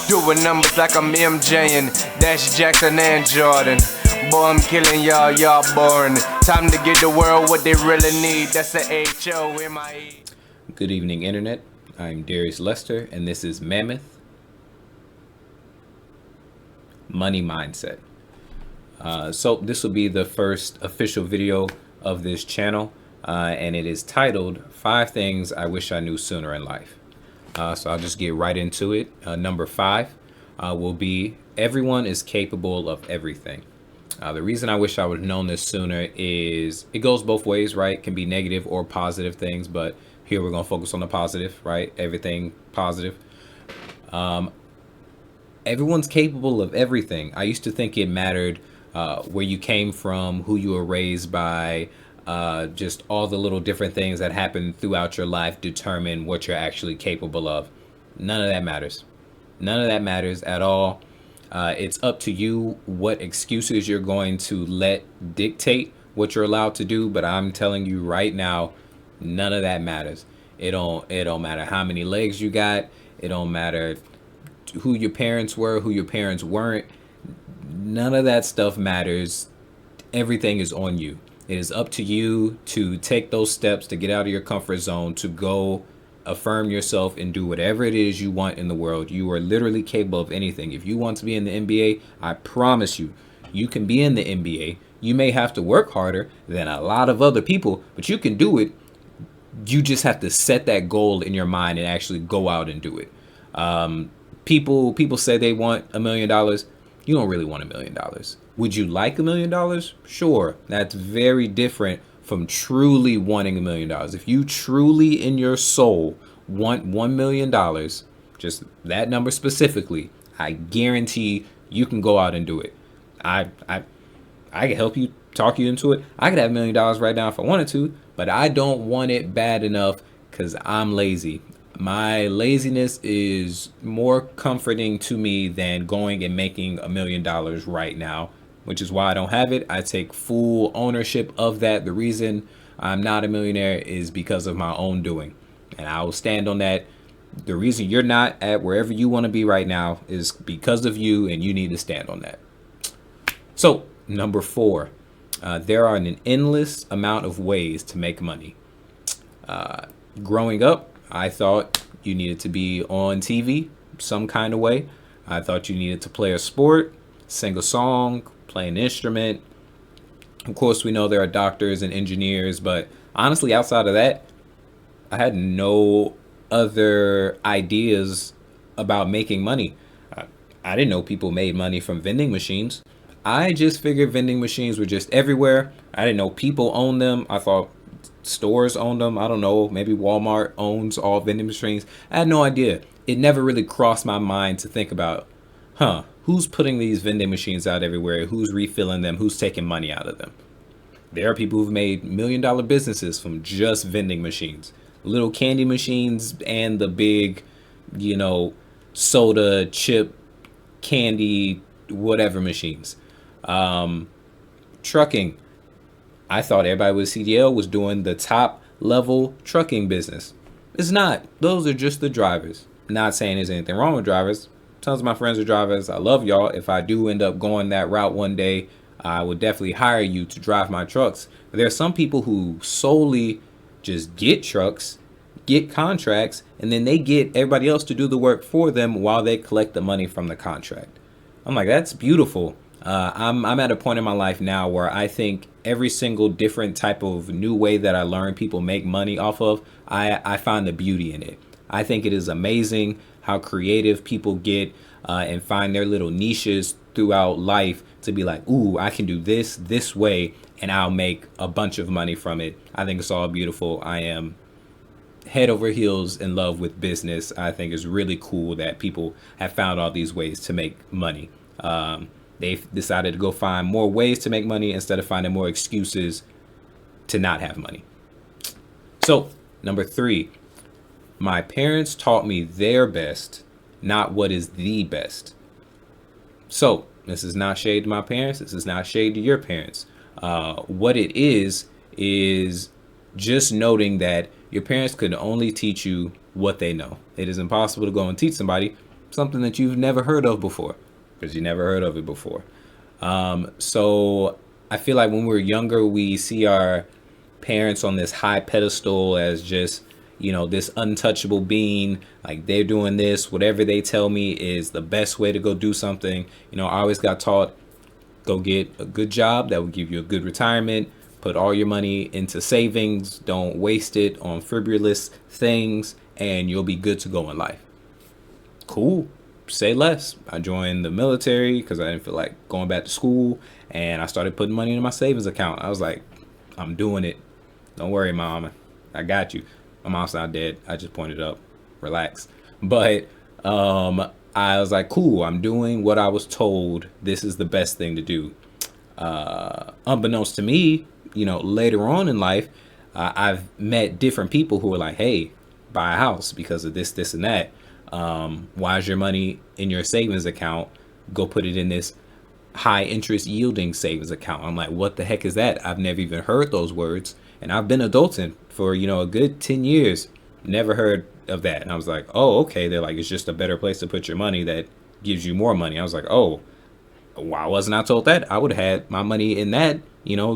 Doing numbers like I'm MJ and Dash Jackson and Jordan. Boy, I'm killing y'all, y'all boring. Time to give the world what they really need. That's the HOMIE. Good evening, Internet. I'm Darius Lester, and this is Mammoth Money Mindset. So this will be the first official video of this channel, and it is titled 5 Things I Wish I Knew Sooner in Life. So I'll just get right into it. Number 5 will be everyone is capable of everything. The reason I wish I would have known this sooner is it goes both ways, right? It can be negative or positive things, but here we're going to focus on the positive, right? Everything positive. Everyone's capable of everything. I used to think it mattered where you came from, who you were raised by, just all the little different things that happen throughout your life determine what you're actually capable of. None of that matters. None of that matters at all. It's up to you what excuses you're going to let dictate what you're allowed to do. But I'm telling you right now, none of that matters. It don't matter how many legs you got. It don't matter who your parents were, who your parents weren't. None of that stuff matters. Everything is on you. It is up to you to take those steps to get out of your comfort zone, to go affirm yourself and do whatever it is you want in the world. You are literally capable of anything. If you want to be in the NBA, I promise you, you can be in the NBA. You may have to work harder than a lot of other people, but you can do it. You just have to set that goal in your mind and actually go out and do it. People say they want $1 million. You don't really want $1 million. Would you like $1 million? Sure. That's very different from truly wanting $1 million. If you truly in your soul want $1 million, just that number specifically, I guarantee you can go out and do it. I can help you, talk you into it. I could have $1 million right now if I wanted to, but I don't want it bad enough because I'm lazy. My laziness is more comforting to me than going and making $1 million right now, which is why I don't have it. I take full ownership of that. The reason I'm not a millionaire is because of my own doing, and I will stand on that. The reason you're not at wherever you want to be right now is because of you, and you need to stand on that. So, number 4, there are an endless amount of ways to make money. Growing up, I thought you needed to be on TV some kind of way. I thought you needed to play a sport, sing a song, play an instrument. Of course, we know there are doctors and engineers, but honestly, outside of that, I had no other ideas about making money. I didn't know people made money from vending machines. I just figured vending machines were just everywhere. I didn't know people owned them. I thought stores owned them. I don't know. Maybe Walmart owns all vending machines. I had no idea. It never really crossed my mind to think about, who's putting these vending machines out everywhere? Who's refilling them? Who's taking money out of them? There are people who've made $1 million businesses from just vending machines. Little candy machines and the big, soda, chip, candy, whatever machines. Trucking. I thought everybody with CDL was doing the top level trucking business. It's not. Those are just the drivers. Not saying there's anything wrong with drivers. Tons of my friends are drivers. I love y'all. If I do end up going that route one day, I would definitely hire you to drive my trucks. But there are some people who solely just get trucks, get contracts, and then they get everybody else to do the work for them while they collect the money from the contract. I'm like, that's beautiful. I'm at a point in my life now where I think every single different type of new way that I learn people make money off of, I find the beauty in it. I think it is amazing how creative people get and find their little niches throughout life to be like, ooh, I can do this way, and I'll make a bunch of money from it. I think it's all beautiful. I am head over heels in love with business. I think it's really cool that people have found all these ways to make money. They've decided to go find more ways to make money instead of finding more excuses to not have money. So, number 3, my parents taught me their best, not what is the best. So, this is not shade to my parents. This is not shade to your parents. What it is just noting that your parents could only teach you what they know. It is impossible to go and teach somebody something that you've never heard of before, because you never heard of it before. So I feel like when we're younger, we see our parents on this high pedestal as just, this untouchable being. Like, they're doing this, whatever they tell me is the best way to go do something. I always got taught, go get a good job that will give you a good retirement. Put all your money into savings. Don't waste it on frivolous things, and you'll be good to go in life. Cool. Say less. I joined the military because I didn't feel like going back to school, and I started putting money into my savings account. I was like, I'm doing it. Don't worry, Mom. I got you. My mom's not dead. I just pointed up. Relax. But I was like, cool. I'm doing what I was told. This is the best thing to do. Unbeknownst to me, later on in life, I've met different people who are like, hey, buy a house because of this, this, and that. Why is your money in your savings account? Go put it in this high interest yielding savings account. I'm like, what the heck is that? I've never even heard those words. And I've been adulting for, a good 10 years. Never heard of that. And I was like, oh, okay. They're like, it's just a better place to put your money that gives you more money. I was like, oh, why wasn't I told that? I would have had my money in that,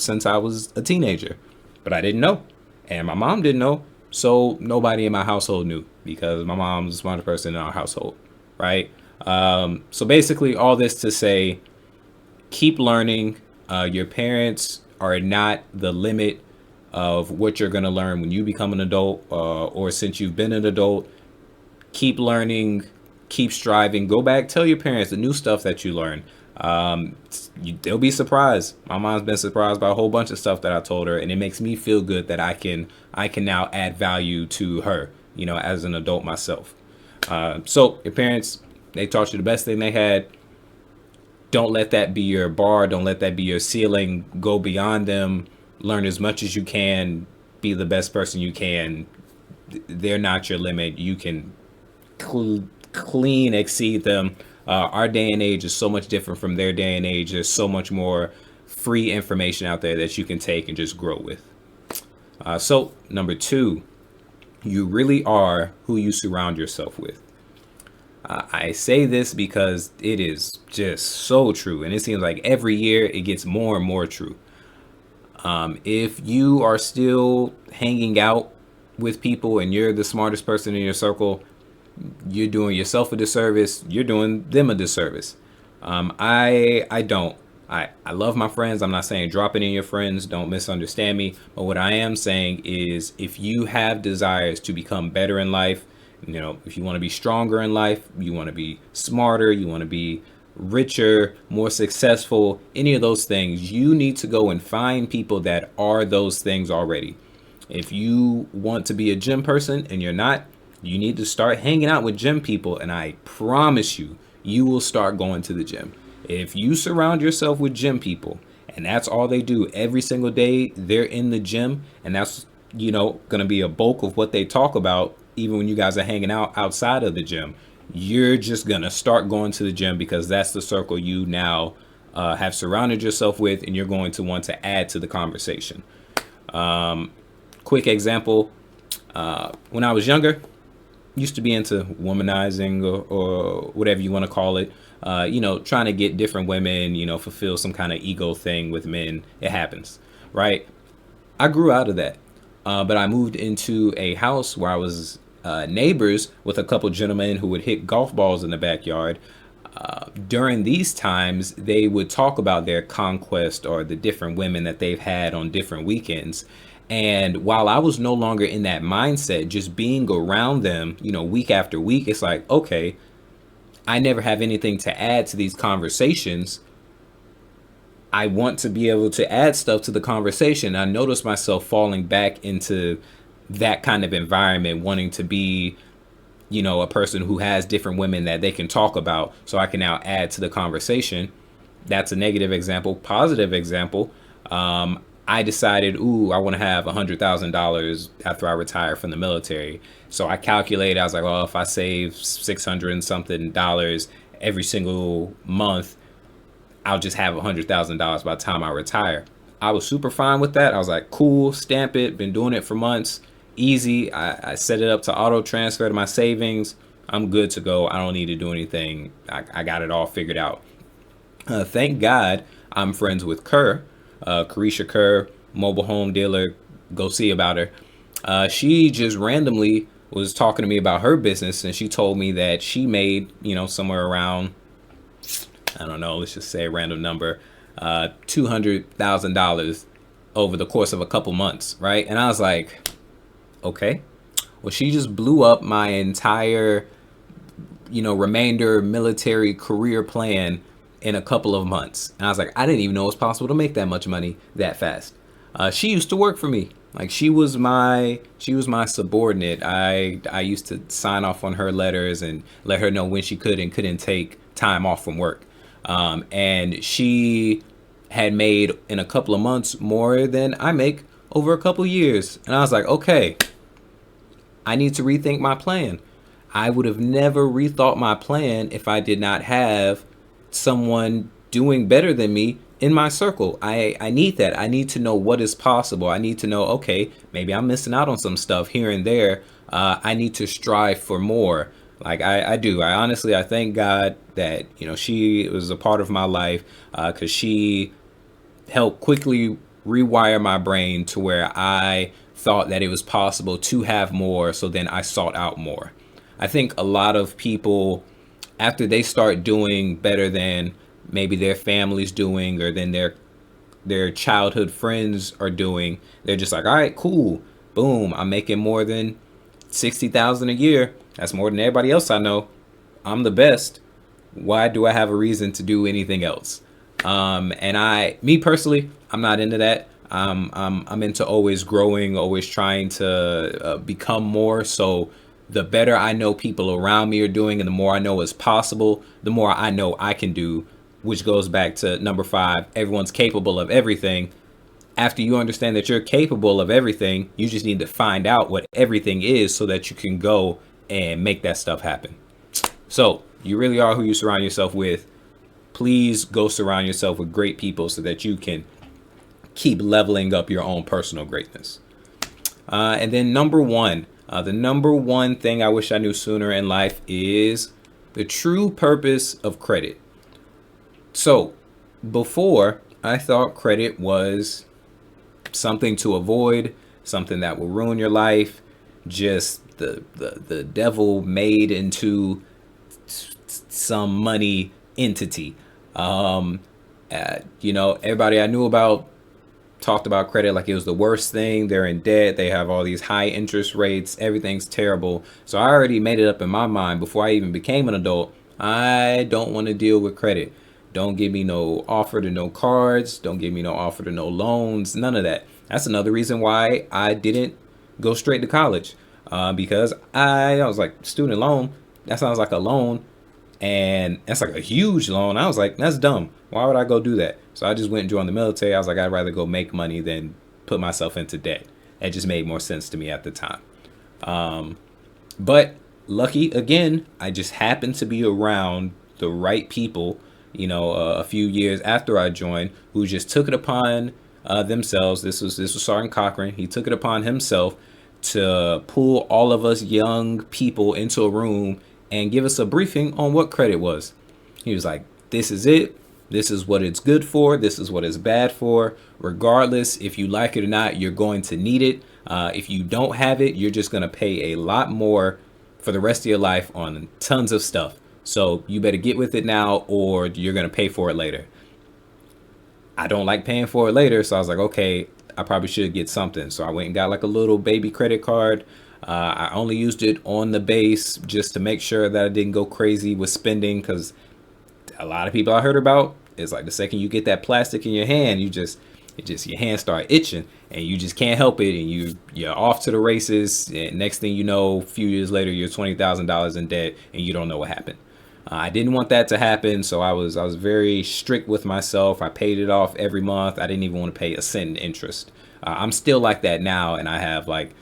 since I was a teenager. But I didn't know. And my mom didn't know. So nobody in my household knew because my mom's the smartest person in our household. Right. So basically all this to say, keep learning. Your parents are not the limit of what you're going to learn when you become an adult, or since you've been an adult. Keep learning, keep striving. Go back, tell your parents the new stuff that you learn. They'll be surprised. My mom's been surprised by a whole bunch of stuff that I told her, and it makes me feel good that I can now add value to her, as an adult myself. So your parents, they taught you the best thing they had. Don't let that be your bar. Don't let that be your ceiling. Go beyond them. Learn as much as you can. Be the best person you can. They're not your limit. You can clean exceed them. Our day and age is so much different from their day and age. There's so much more free information out there that you can take and just grow with. So number 2, you really are who you surround yourself with. I say this because it is just so true. And it seems like every year it gets more and more true. If you are still hanging out with people and you're the smartest person in your circle, you're doing yourself a disservice. You're doing them a disservice. I don't. I love my friends. I'm not saying drop it in your friends. Don't misunderstand me. But what I am saying is if you have desires to become better in life, if you want to be stronger in life, you want to be smarter, you want to be richer, more successful, any of those things, you need to go and find people that are those things already. If you want to be a gym person and you're not, you need to start hanging out with gym people, and I promise you, you will start going to the gym. If you surround yourself with gym people and that's all they do every single day, they're in the gym, and that's, going to be a bulk of what they talk about, even when you guys are hanging out outside of the gym, you're just going to start going to the gym because that's the circle you now have surrounded yourself with, and you're going to want to add to the conversation. Quick example, when I was younger, used to be into womanizing or whatever you want to call it, trying to get different women, fulfill some kind of ego thing with men. It happens, right? I grew out of that, but I moved into a house where I was neighbors with a couple gentlemen who would hit golf balls in the backyard. During these times, they would talk about their conquest or the different women that they've had on different weekends. And while I was no longer in that mindset, just being around them, week after week, it's like, okay, I never have anything to add to these conversations. I want to be able to add stuff to the conversation. I noticed myself falling back into that kind of environment, wanting to be, a person who has different women that they can talk about so I can now add to the conversation. That's a negative example. Positive example. I decided, I want to have $100,000 after I retire from the military. So I calculated, I was like, well, if I save $600 and something every single month, I'll just have $100,000 by the time I retire. I was super fine with that. I was like, cool, stamp it. Been doing it for months. Easy. I set it up to auto transfer to my savings. I'm good to go. I don't need to do anything. I got it all figured out. Thank God I'm friends with Kerr, Carisha Kerr, mobile home dealer. Go see about her. She just randomly was talking to me about her business, and she told me that she made, somewhere around, I don't know, let's just say a random number, $200,000 over the course of a couple months, right? And I was like, okay, well, she just blew up my entire, remainder military career plan in a couple of months. And I was like, I didn't even know it was possible to make that much money that fast. She used to work for me. Like she was my subordinate. I used to sign off on her letters and let her know when she could and couldn't take time off from work. And she had made in a couple of months more than I make over a couple years. And I was like, okay, I need to rethink my plan. I would have never rethought my plan if I did not have someone doing better than me in my circle. I need that. I need to know what is possible. I need to know, okay, maybe I'm missing out on some stuff here and there. I need to strive for more. Like I do. I thank God that, she was a part of my life, because she helped quickly rewire my brain to where I thought that it was possible to have more. So then I sought out more. I think a lot of people, after they start doing better than maybe their family's doing or then their childhood friends are doing, they're just like, all right, cool, boom, I'm making more than 60,000 a year. That's more than everybody else I know. I'm the best. Why do I have a reason to do anything else? Me personally, I'm not into that. I'm into always growing, always trying to become more. So the better I know people around me are doing, and the more I know is possible, the more I know I can do, which goes back to number 5. Everyone's capable of everything. After you understand that you're capable of everything, you just need to find out what everything is so that you can go and make that stuff happen. So you really are who you surround yourself with. Please go surround yourself with great people so that you can keep leveling up your own personal greatness. And then number 1, the number 1 thing I wish I knew sooner in life is the true purpose of credit. So before, I thought credit was something to avoid, something that will ruin your life, just the devil made into some money entity. Everybody I knew about talked about credit like it was the worst thing. They're in debt. They have all these high interest rates. Everything's terrible. So I already made it up in my mind before I even became an adult. I don't want to deal with credit. Don't give me no offer to no cards. Don't give me no offer to no loans. None of that. That's another reason why I didn't go straight to college. Because I was like, student loan, that sounds like a loan. And that's like a huge loan. I was like, that's dumb. Why would I go do that? So I just went and joined the military. I was like, I'd rather go make money than put myself into debt. It just made more sense to me at the time. But lucky again, I just happened to be around the right people, a few years after I joined, who just took it upon themselves. This was Sergeant Cochran. He took it upon himself to pull all of us young people into a room and give us a briefing on what credit was. He was like, this is it. This is what it's good for. This is what it's bad for. Regardless, if you like it or not, you're going to need it. If you don't have it, you're just going to pay a lot more for the rest of your life on tons of stuff. So you better get with it now or you're going to pay for it later. I don't like paying for it later. So I was like, okay, I probably should get something. So I went and got like a little baby credit card. I only used it on the base just to make sure that I didn't go crazy with spending, because a lot of people I heard about, it's like the second you get that plastic in your hand, your hands start itching and you just can't help it, and you're off to the races, and next thing you know, a few years later, you're $20,000 in debt and you don't know what happened. I didn't want that to happen, so I was very strict with myself. I paid it off every month. I didn't even want to pay a cent in interest. I'm still like that now, and I have like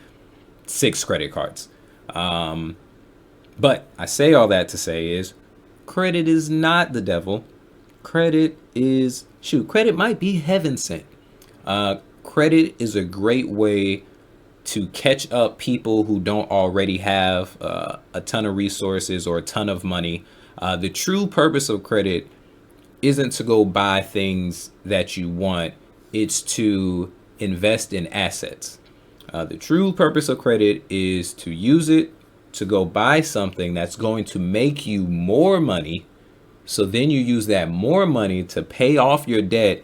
6 credit cards. But I say all that to say is credit is not the devil. Credit might be heaven sent. Credit is a great way to catch up people who don't already have a ton of resources or a ton of money. The true purpose of credit isn't to go buy things that you want, it's to invest in assets. The true purpose of credit is to use it to go buy something that's going to make you more money. So then you use that more money to pay off your debt,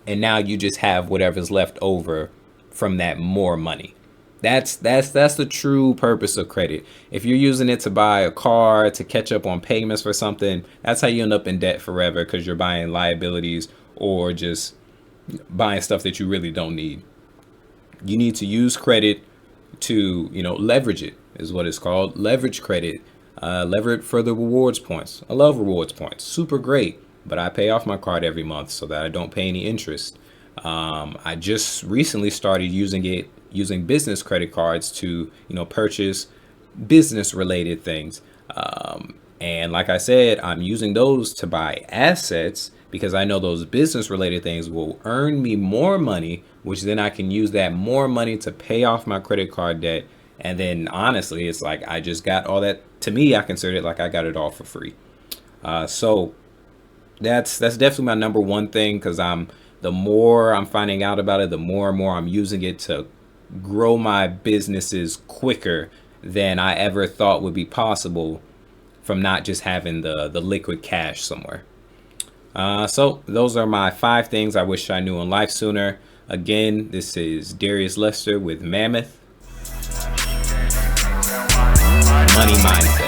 and now you just have whatever's left over from that more money. That's the true purpose of credit. If you're using it to buy a car, to catch up on payments for something, that's how you end up in debt forever, because you're buying liabilities or just buying stuff that you really don't need. You need to use credit to, leverage it, is what it's called. Leverage credit. Lever it for the rewards points. I love rewards points. Super great. But I pay off my card every month so that I don't pay any interest. I just recently started using business credit cards to, purchase business related things. And like I said, I'm using those to buy assets because I know those business related things will earn me more money, which then I can use that more money to pay off my credit card debt. And then honestly, it's like I just got all that. To me, I consider it like I got it all for free. So that's definitely my number one thing, because the more I'm finding out about it, the more and more I'm using it to grow my businesses quicker than I ever thought would be possible from not just having the liquid cash somewhere. So those are my 5 things I wish I knew in life sooner. Again, this is Darius Lester with Mammoth Money Mindset.